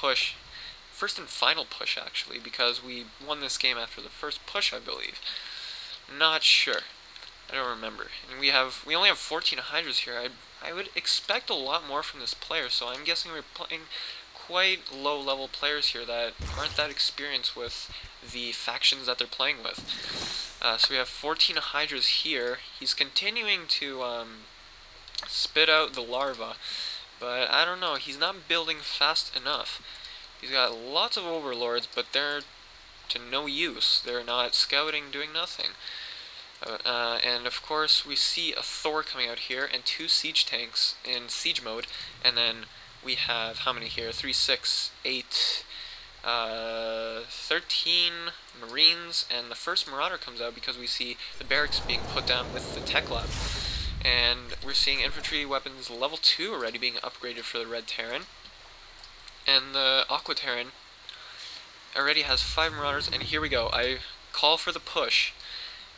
push, first and final push actually, because we won this game after the first push, I believe. Not sure. I don't remember. And we only have 14 Hydras here. I would expect a lot more from this player, so I'm guessing we're playing quite low-level players here that aren't that experienced with the factions that they're playing with. So we have 14 Hydras here. He's continuing to spit out the larva, but I don't know, he's not building fast enough. He's got lots of overlords, but they're to no use. They're not scouting, doing nothing. And of course we see a Thor coming out here and 2 siege tanks in siege mode, and then we have, how many here? 3, 6, 8, 13 Marines, and the first Marauder comes out because we see the barracks being put down with the tech lab. And we're seeing infantry weapons level 2 already being upgraded for the Red Terran. And the Aqua Terran already has 5 Marauders, and here we go. I call for the push.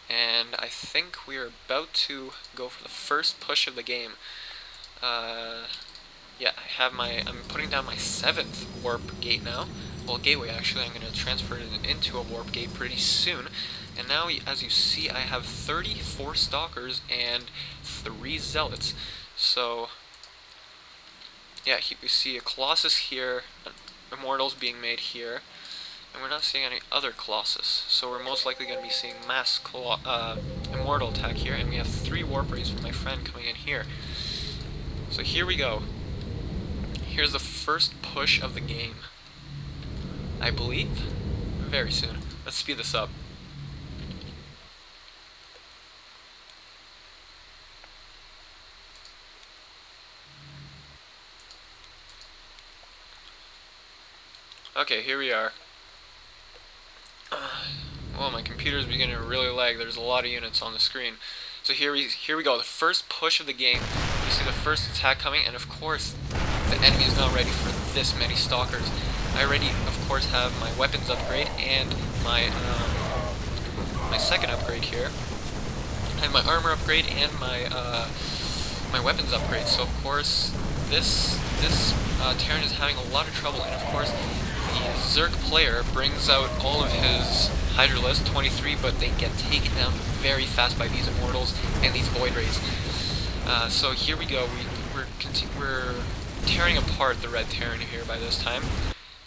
And I think we're about to go for the first push of the game. Yeah, I'm putting down my 7th warp gate now. Well, gateway actually. I'm going to transfer it into a warp gate pretty soon. And now, as you see, I have 34 Stalkers and 3 Zealots. So, yeah, we see a Colossus here, Immortals being made here. And we're not seeing any other Colossus, so we're most likely going to be seeing mass Immortal attack here, and we have 3 Warp Rays from my friend coming in here. So here we go. Here's the first push of the game. I believe very soon. Let's speed this up. Okay, here we are. Well, my computer's beginning to really lag. There's a lot of units on the screen. So here we go. The first push of the game. You see the first attack coming, and of course, the enemy is not ready for this many Stalkers. I already, of course, have my weapons upgrade and my my second upgrade here. I have my armor upgrade and my my weapons upgrade. So of course, this Terran is having a lot of trouble, and of course, the Zerg player brings out all of his Hydralisks, 23, but they get taken down very fast by these Immortals and these Void Rays. So here we go. We're tearing apart the Red Terran here by this time.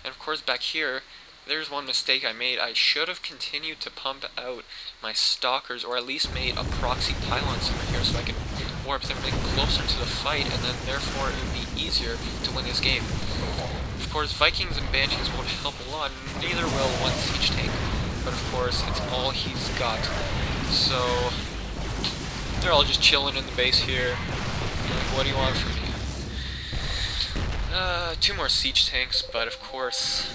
And of course, back here, there's one mistake I made. I should have continued to pump out my Stalkers, or at least made a proxy pylon somewhere here so I could warp them closer to the fight, and then therefore it would be easier to win this game. Of course, Vikings and Banshees won't help a lot, neither will one siege tank, but of course, it's all he's got. So, they're all just chilling in the base here. Like, what do you want from me? 2 more siege tanks, but of course,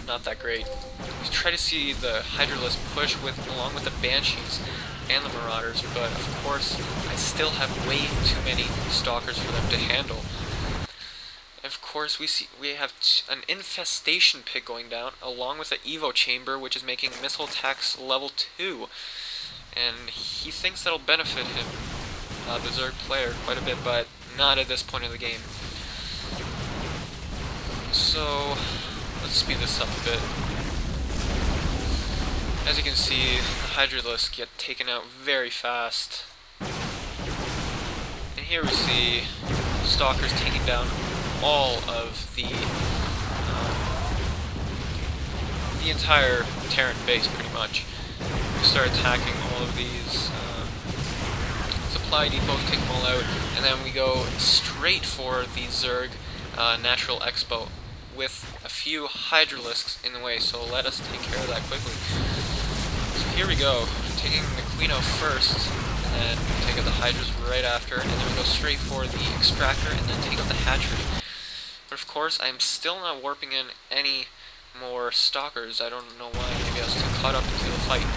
not that great. We try to see the Hydralisk push along with the Banshees and the Marauders, but of course, I still have way too many Stalkers for them to handle. Of course, we have an infestation pit going down, along with the Evo chamber, which is making missile attacks level 2. And he thinks that'll benefit him, the Zerg player, quite a bit, but not at this point in the game. So, let's speed this up a bit. As you can see, the Hydralisks get taken out very fast. And here we see Stalkers taking down all of the entire Terran base, pretty much. We start attacking all of these supply depots, take them all out, and then we go straight for the Zerg Natural Expo with a few Hydralisks in the way, so let us take care of that quickly. So here we go, taking the Queen out first, and then take out the Hydras right after, and then we go straight for the Extractor, and then take out the Hatchery. But of course, I'm still not warping in any more Stalkers. I don't know why, maybe I was too caught up into the fight.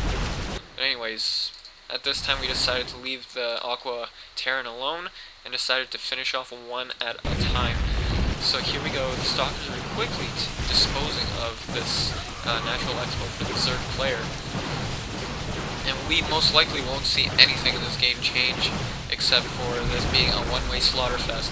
But anyways, at this time we decided to leave the Aqua Terran alone, and decided to finish off one at a time. So here we go, the Stalkers are quickly disposing of this Natural Expo for the Zerg player. And we most likely won't see anything in this game change, except for this being a one-way slaughterfest.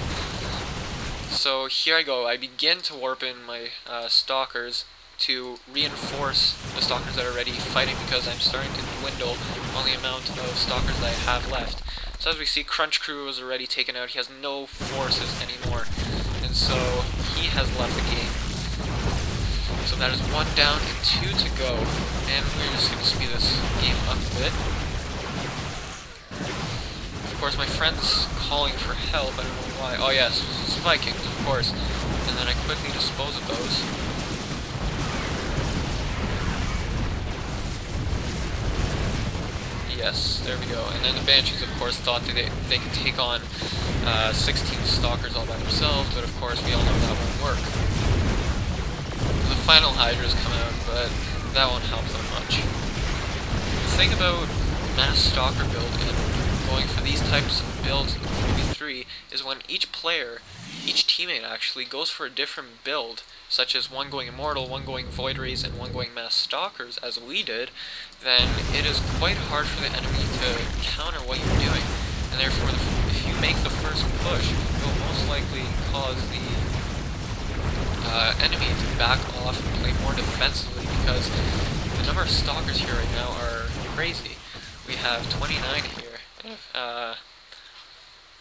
So here I go. I begin to warp in my stalkers to reinforce the stalkers that are already fighting, because I'm starting to dwindle on the amount of stalkers that I have left. So as we see, Crunch Crew is already taken out. He has no forces anymore, and so he has left the game. So that is 1 down and 2 to go, and we're just going to speed this game up a bit. Of course, my friend's calling for help. I don't know why. Oh yes, it's Vikings, of course. And then I quickly dispose of those. Yes, there we go. And then the Banshees, of course, thought that they could take on 16 Stalkers all by themselves, but of course we all know that won't work. The final Hydras come out, but that won't help them much. The thing about mass Stalker build and going for these types of builds in 3v3 is when each player, each teammate actually, goes for a different build, such as one going Immortal, one going Void Rays, and one going Mass Stalkers, as we did, then it is quite hard for the enemy to counter what you're doing. And therefore, if you make the first push, it will most likely cause the enemy to back off and play more defensively, because the number of Stalkers here right now are crazy. We have 29 here.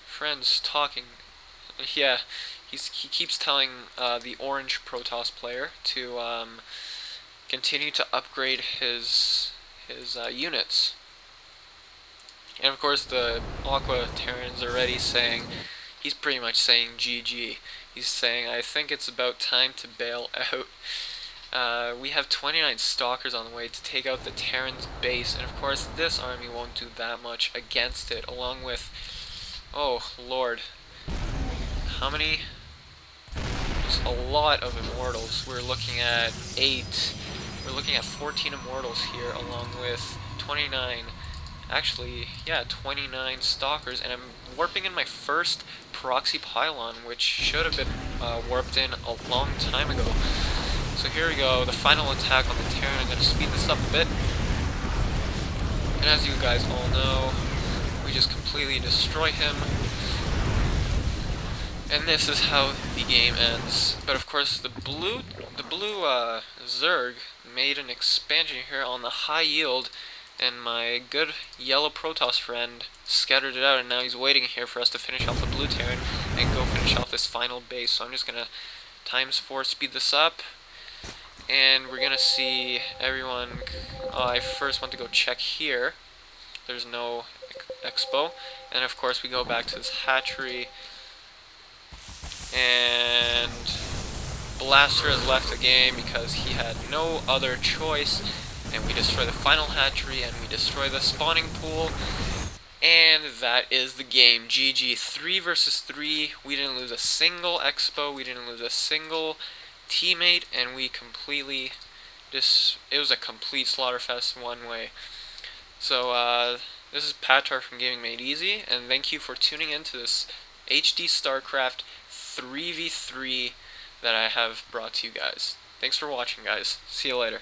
Friends talking. Yeah, he keeps telling the orange Protoss player to continue to upgrade his units. And of course the Aqua Terran's already saying, he's pretty much saying GG. He's saying, I think it's about time to bail out. We have 29 Stalkers on the way to take out the Terran's base, and of course this army won't do that much against it, along with, oh lord, how many? There's a lot of Immortals. We're looking at 8, we're looking at 14 Immortals here, along with 29, actually, yeah, 29 Stalkers, and I'm warping in my first proxy pylon, which should have been warped in a long time ago. So here we go, the final attack on the Terran. I'm going to speed this up a bit. And as you guys all know, we just completely destroy him. And this is how the game ends. But of course, the blue Zerg made an expansion here on the high yield, and my good yellow Protoss friend scattered it out, and now he's waiting here for us to finish off the blue Terran and go finish off this final base. So I'm just going to ×4 speed this up. And we're gonna see everyone. I first want to go check here. There's no expo, and of course we go back to this hatchery. And Blaster has left the game because he had no other choice. And we destroy the final hatchery, and we destroy the spawning pool. And that is the game. GG. 3 versus 3. We didn't lose a single expo. We didn't lose a single teammate, and we completely it was a complete slaughterfest one way. So this is Patar from Gaming Made Easy, and thank you for tuning into this HD StarCraft 3v3 that I have brought to you guys. Thanks for watching, guys. See you later.